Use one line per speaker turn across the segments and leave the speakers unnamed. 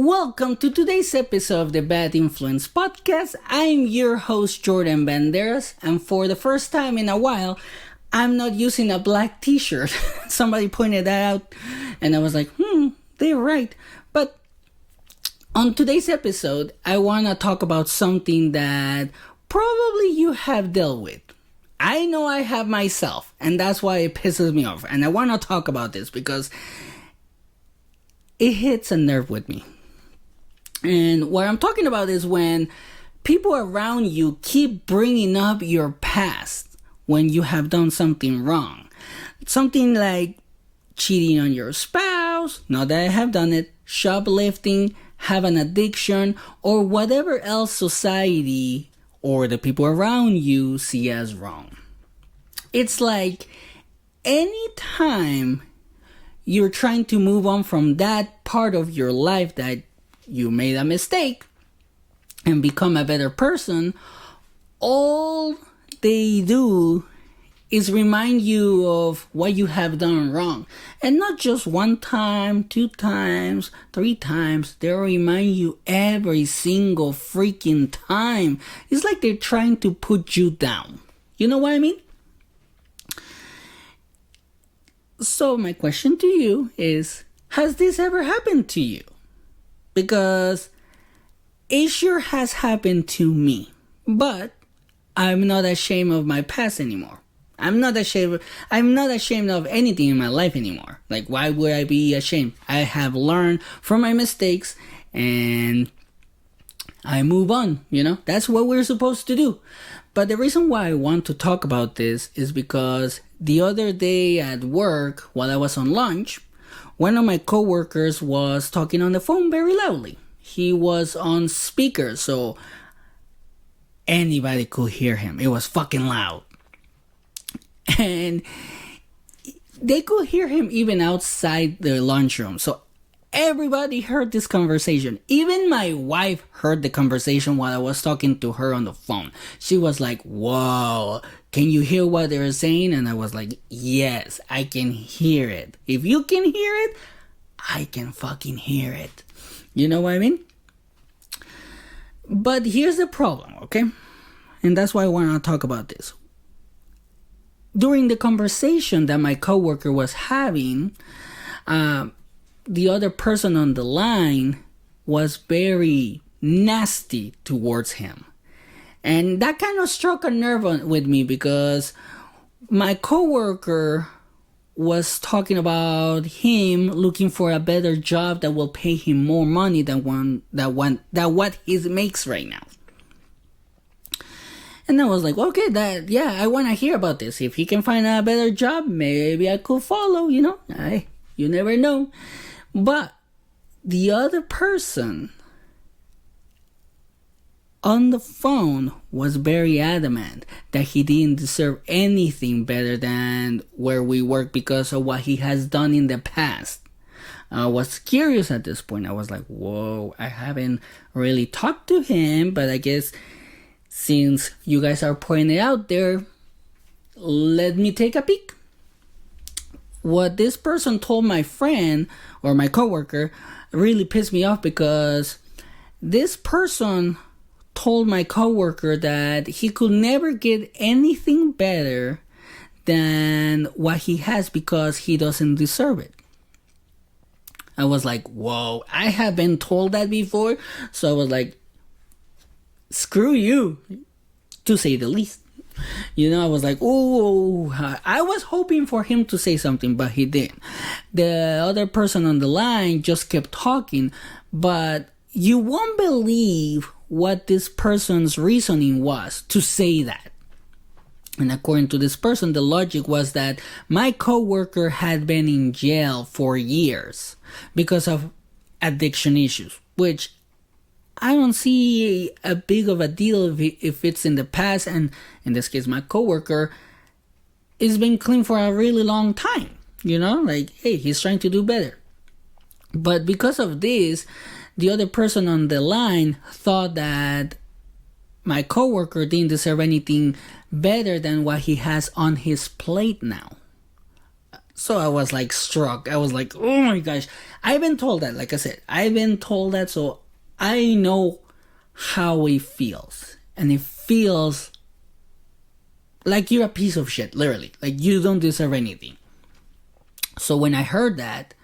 Welcome to today's episode of the Bad Influence Podcast. I'm your host, Jordan Banderas, and for the first time in a while, I'm not using a black t-shirt. Somebody pointed that out, and I was like, they're right. But on today's episode, I want to talk about something that probably you have dealt with. I know I have myself, and that's why it pisses me off. And I want to talk about this because it hits a nerve with me. And what I'm talking about is when people around you keep bringing up your past when you have done something wrong. Something like cheating on your spouse, not that I have done it, shoplifting, have an addiction, or whatever else society or the people around you see as wrong. It's like anytime you're trying to move on from that part of your life that you made a mistake and become a better person, all they do is remind you of what you have done wrong. And not just one time, 2 times, 3 times. They'll remind you every single freaking time. It's like they're trying to put you down. You know what I mean? So my question to you is, has this ever happened to you? Because it sure has happened to me. But I'm not ashamed of my past anymore. I'm not ashamed of anything in my life anymore. Like, why would I be ashamed? I have learned from my mistakes and I move on, That's what we're supposed to do. But the reason why I want to talk about this is because the other day at work, while I was on lunch, one of my coworkers was talking on the phone very loudly. He was on speaker, so anybody could hear him. It was fucking loud. And they could hear him even outside the lunchroom. So everybody heard this conversation. Even my wife heard the conversation while I was talking to her on the phone. She was like, "Whoa, can you hear what they're saying?" And I was like, "Yes, I can hear it. If you can hear it, I can fucking hear it." You know what I mean? But here's the problem, okay? And that's why I want to talk about this. During the conversation that my coworker was having, the other person on the line was very nasty towards him. And that kind of struck a nerve with me because my coworker was talking about him looking for a better job that will pay him more money than what he makes right now. And I was like, okay, I want to hear about this. If he can find a better job, maybe I could follow, you never know. But the other person on the phone was very adamant that he didn't deserve anything better than where we work because of what he has done in the past. I was curious at this point. I was like, whoa, I haven't really talked to him, but I guess since you guys are pointing it out there, let me take a peek. What this person told my friend or my coworker really pissed me off because this person told my coworker that he could never get anything better than what he has because he doesn't deserve it. I was like, whoa, I have been told that before. So I was like, screw you, to say the least. I was like, oh, I was hoping for him to say something, but he didn't. The other person on the line just kept talking, but you won't believe what this person's reasoning was to say that. And according to this person, the logic was that my coworker had been in jail for years because of addiction issues, which I don't see a big of a deal if it's in the past, and in this case, my coworker has been clean for a really long time. Like, hey, he's trying to do better. But because of this, the other person on the line thought that my coworker didn't deserve anything better than what he has on his plate now. So I was like struck. I was like, oh my gosh. I've been told that, like I said, I've been told that, so I know how it feels. And it feels like you're a piece of shit, literally. Like you don't deserve anything. So when I heard that,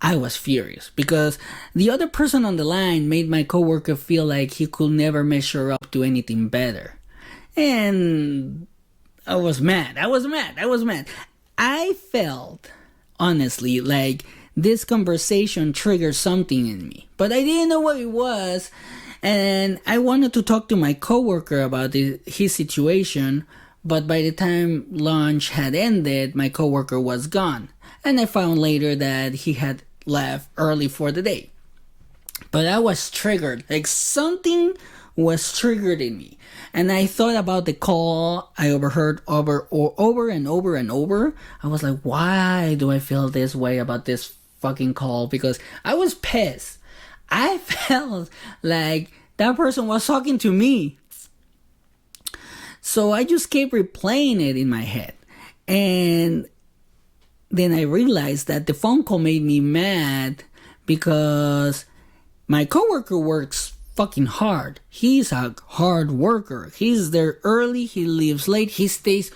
I was furious because the other person on the line made my coworker feel like he could never measure up to anything better. And I was mad. I felt, honestly, like this conversation triggered something in me, but I didn't know what it was. And I wanted to talk to my coworker about his situation, but by the time lunch had ended, my coworker was gone. And I found later that he had left early for the day. But I was triggered, like something was triggered in me. And I thought about the call I overheard over and over. I was like, why do I feel this way about this fucking call? Because I was pissed. I felt like that person was talking to me. So I just kept replaying it in my head. And then I realized that the phone call made me mad because my coworker works fucking hard. He's a hard worker. He's there early, he leaves late, he stays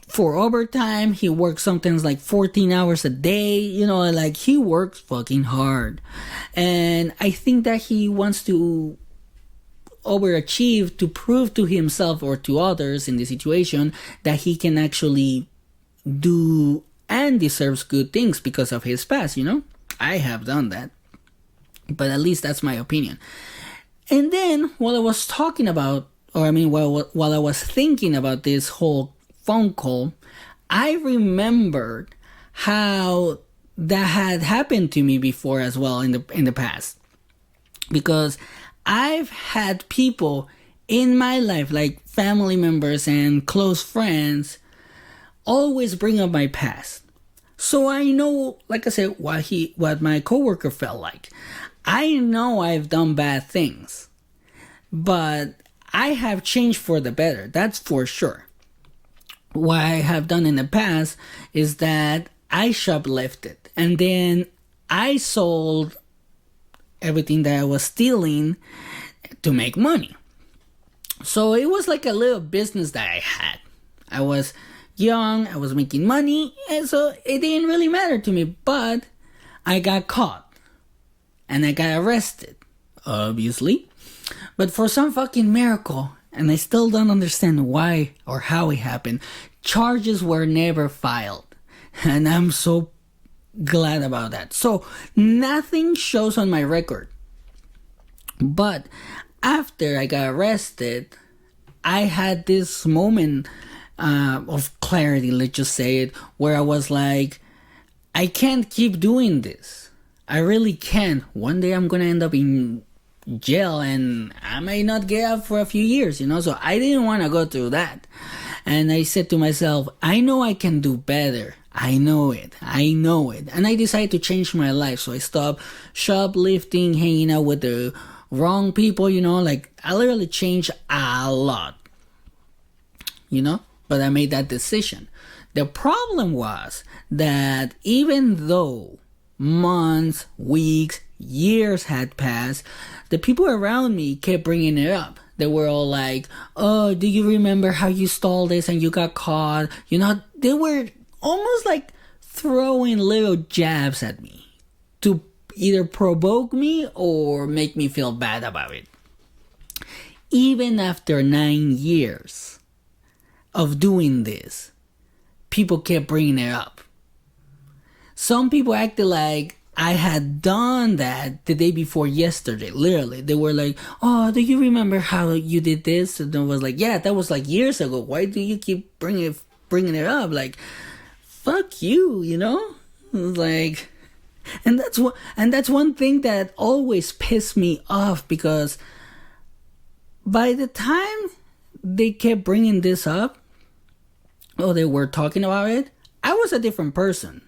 for overtime, he works sometimes like 14 hours a day, like he works fucking hard. And I think that he wants to overachieve to prove to himself or to others in the situation that he can actually do and deserves good things because of his past, I have done that. But at least that's my opinion. And then while I was talking about, while I was thinking about this whole phone call, I remembered how that had happened to me before as well in the past. Because I've had people in my life, like family members and close friends, always bring up my past. So I know, like I said, what my coworker felt like. I know I've done bad things, but I have changed for the better. That's for sure. What I have done in the past is that I shoplifted and then I sold everything that I was stealing to make money. So it was like a little business that I had. I was young, I was making money, and so it didn't really matter to me, but I got caught. And I got arrested, obviously. But for some fucking miracle, and I still don't understand why or how it happened, charges were never filed. And I'm so glad about that. So nothing shows on my record. But after I got arrested, I had this moment of clarity, let's just say it, where I was like, I can't keep doing this. I really can't. One day I'm gonna end up in jail and I may not get out for a few years, so I didn't want to go through that. And I said to myself, I know I can do better. I know it. And I decided to change my life. So I stopped shoplifting, hanging out with the wrong people, like I literally changed a lot, but I made that decision. The problem was that even though months, weeks, years had passed, the people around me kept bringing it up. They were all like, oh, do you remember how you stole this and you got caught? They were almost like throwing little jabs at me to either provoke me or make me feel bad about it. Even after 9 years of doing this, people kept bringing it up. Some people acted like I had done that the day before yesterday. Literally, they were like, oh, do you remember how you did this? And I was like, yeah, that was like years ago. Why do you keep bringing it up? Like, fuck you, Like, and that's one thing that always pissed me off, because by the time they kept bringing this up, or they were talking about it, I was a different person.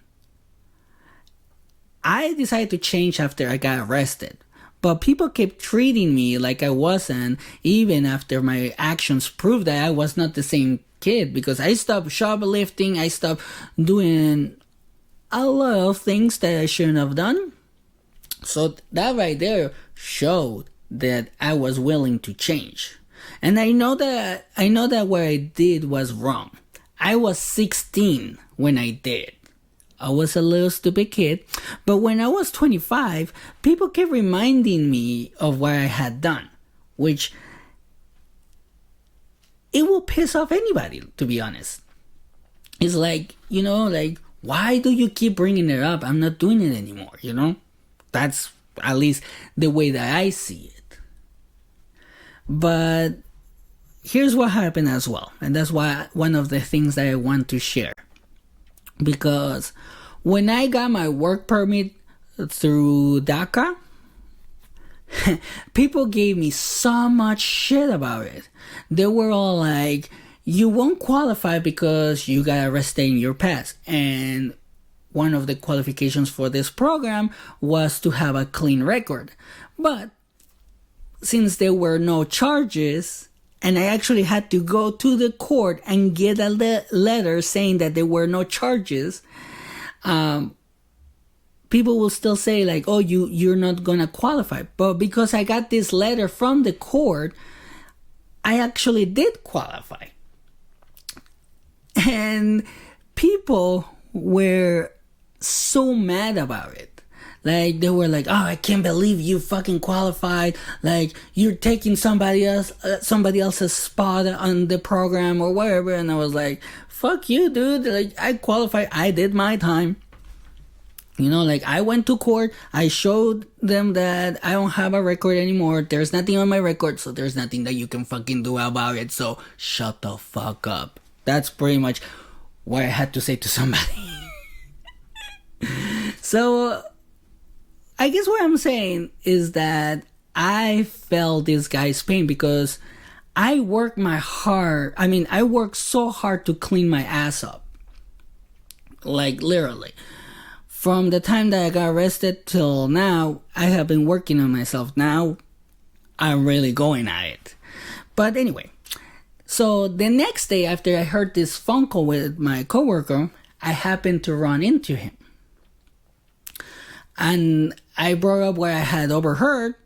I decided to change after I got arrested, but people kept treating me like I wasn't, even after my actions proved that I was not the same kid, because I stopped shoplifting, I stopped doing a lot of things that I shouldn't have done. So that right there showed that I was willing to change. And I know that what I did was wrong. I was 16 when I did. I was a little stupid kid, but when I was 25, people kept reminding me of what I had done, which it will piss off anybody, to be honest. It's like, why do you keep bringing it up? I'm not doing it anymore, That's at least the way that I see it. But here's what happened as well, and that's why one of the things that I want to share. Because when I got my work permit through DACA, people gave me so much shit about it. They were all like, you won't qualify because you got arrested in your past. And one of the qualifications for this program was to have a clean record. But since there were no charges, and I actually had to go to the court and get a letter saying that there were no charges, people will still say like, oh, you're not gonna qualify. But because I got this letter from the court, I actually did qualify. And people were so mad about it. Like, they were like, oh, I can't believe you fucking qualified. Like, you're taking somebody else's spot on the program or whatever. And I was like, fuck you, dude. Like, I qualified. I did my time. I went to court. I showed them that I don't have a record anymore. There's nothing on my record, so there's nothing that you can fucking do about it. So shut the fuck up. That's pretty much what I had to say to somebody. So I guess what I'm saying is that I felt this guy's pain because I worked so hard to clean my ass up. Like, literally. From the time that I got arrested till now, I have been working on myself. Now, I'm really going at it. But anyway, so the next day after I heard this phone call with my coworker, I happened to run into him. And I brought up what I had overheard.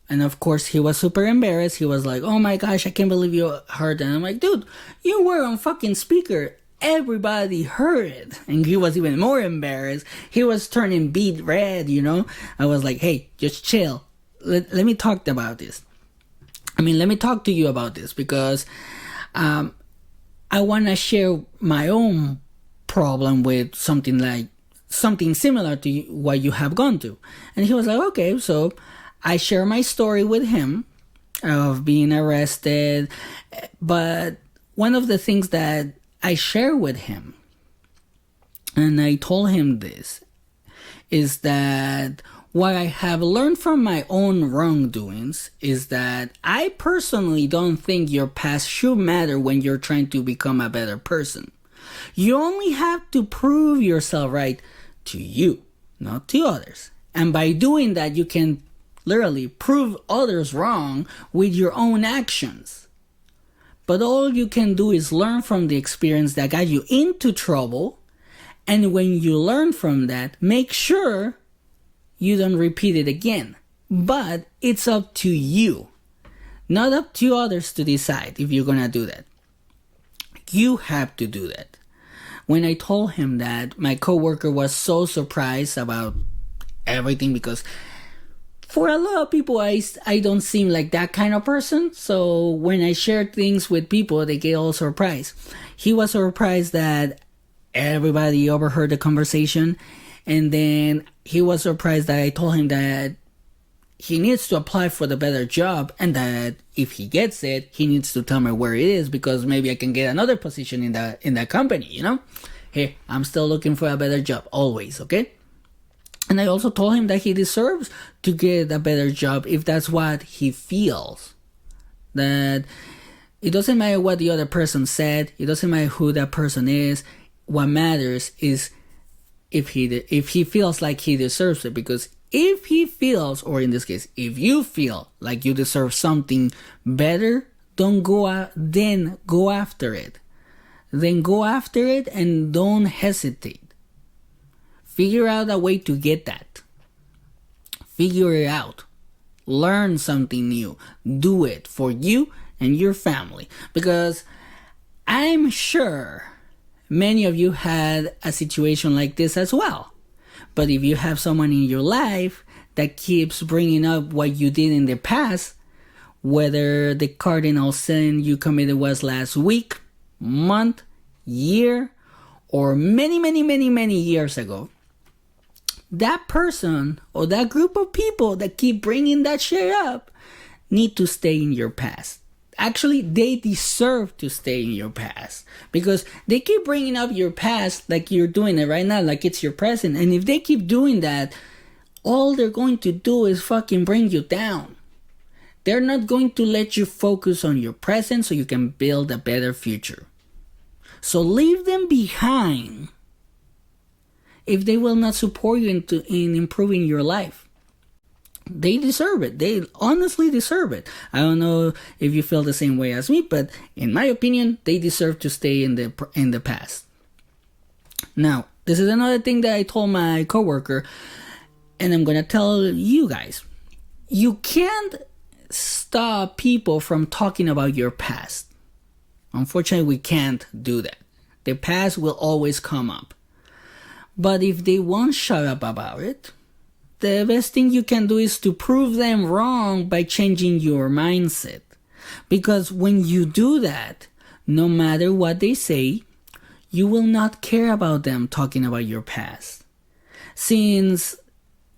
And of course, he was super embarrassed. He was like, oh my gosh, I can't believe you heard that. And I'm like, dude, you were on fucking speaker. Everybody heard it. And he was even more embarrassed. He was turning beet red, I was like, hey, just chill. Let me talk about this. Let me talk to you about this because I want to share my own problem with something similar to what you have gone through. And he was like, okay. So I share my story with him of being arrested. But one of the things that I share with him, and I told him this, is that what I have learned from my own wrongdoings is that I personally don't think your past should matter when you're trying to become a better person. You only have to prove yourself right to you, not to others. And by doing that, you can literally prove others wrong with your own actions. But all you can do is learn from the experience that got you into trouble. And when you learn from that, make sure you don't repeat it again. But it's up to you, not up to others to decide if you're going to do that. You have to do that. When I told him that, my coworker was so surprised about everything because for a lot of people, I don't seem like that kind of person. So when I share things with people, they get all surprised. He was surprised that everybody overheard the conversation. And then he was surprised that I told him that he needs to apply for the better job. And that if he gets it, he needs to tell me where it is because maybe I can get another position in that company, Hey, I'm still looking for a better job, always, okay? And I also told him that he deserves to get a better job if that's what he feels. That it doesn't matter what the other person said. It doesn't matter who that person is. What matters is if he feels like he deserves it. Because if he feels, or in this case, if you feel like you deserve something better, then go after it. then go after it and don't hesitate. Figure out a way to get that. Figure it out. Learn something new. Do it for you and your family. Because I'm sure many of you had a situation like this as well. But if you have someone in your life that keeps bringing up what you did in the past, whether the cardinal sin you committed was last week, month, year, or many years ago, that person or that group of people that keep bringing that shit up need to stay in your past. Actually, they deserve to stay in your past because they keep bringing up your past like you're doing it right now, like it's your present. And if they keep doing that, all they're going to do is fucking bring you down. They're not going to let you focus on your present so you can build a better future. So leave them behind if they will not support you in improving your life. They deserve it. They honestly deserve it. I don't know if you feel the same way as me, but in my opinion, they deserve to stay in the past. Now, this is another thing that I told my coworker, and I'm gonna tell you guys. You can't stop people from talking about your past. Unfortunately, we can't do that. The past will always come up. But if they won't shut up about it, the best thing you can do is to prove them wrong by changing your mindset. Because when you do that, no matter what they say, you will not care about them talking about your past. Since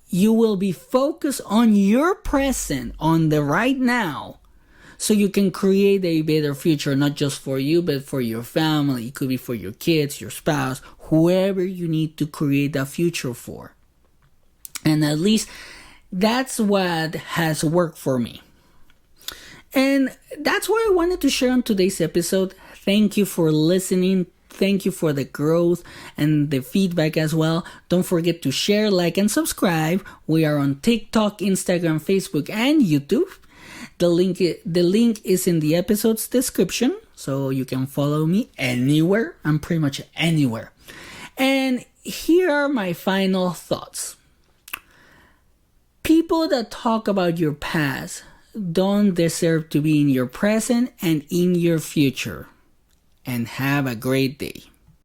you will be focused on your present, on the right now, so you can create a better future, not just for you, but for your family. It could be for your kids, your spouse, whoever you need to create that future for. And at least that's what has worked for me. And that's what I wanted to share on today's episode. Thank you for listening. Thank you for the growth and the feedback as well. Don't forget to share, like, and subscribe. We are on TikTok, Instagram, Facebook, and YouTube. The link is in the episode's description, so you can follow me anywhere. I'm pretty much anywhere. And here are my final thoughts. People that talk about your past don't deserve to be in your present and in your future. And have a great day.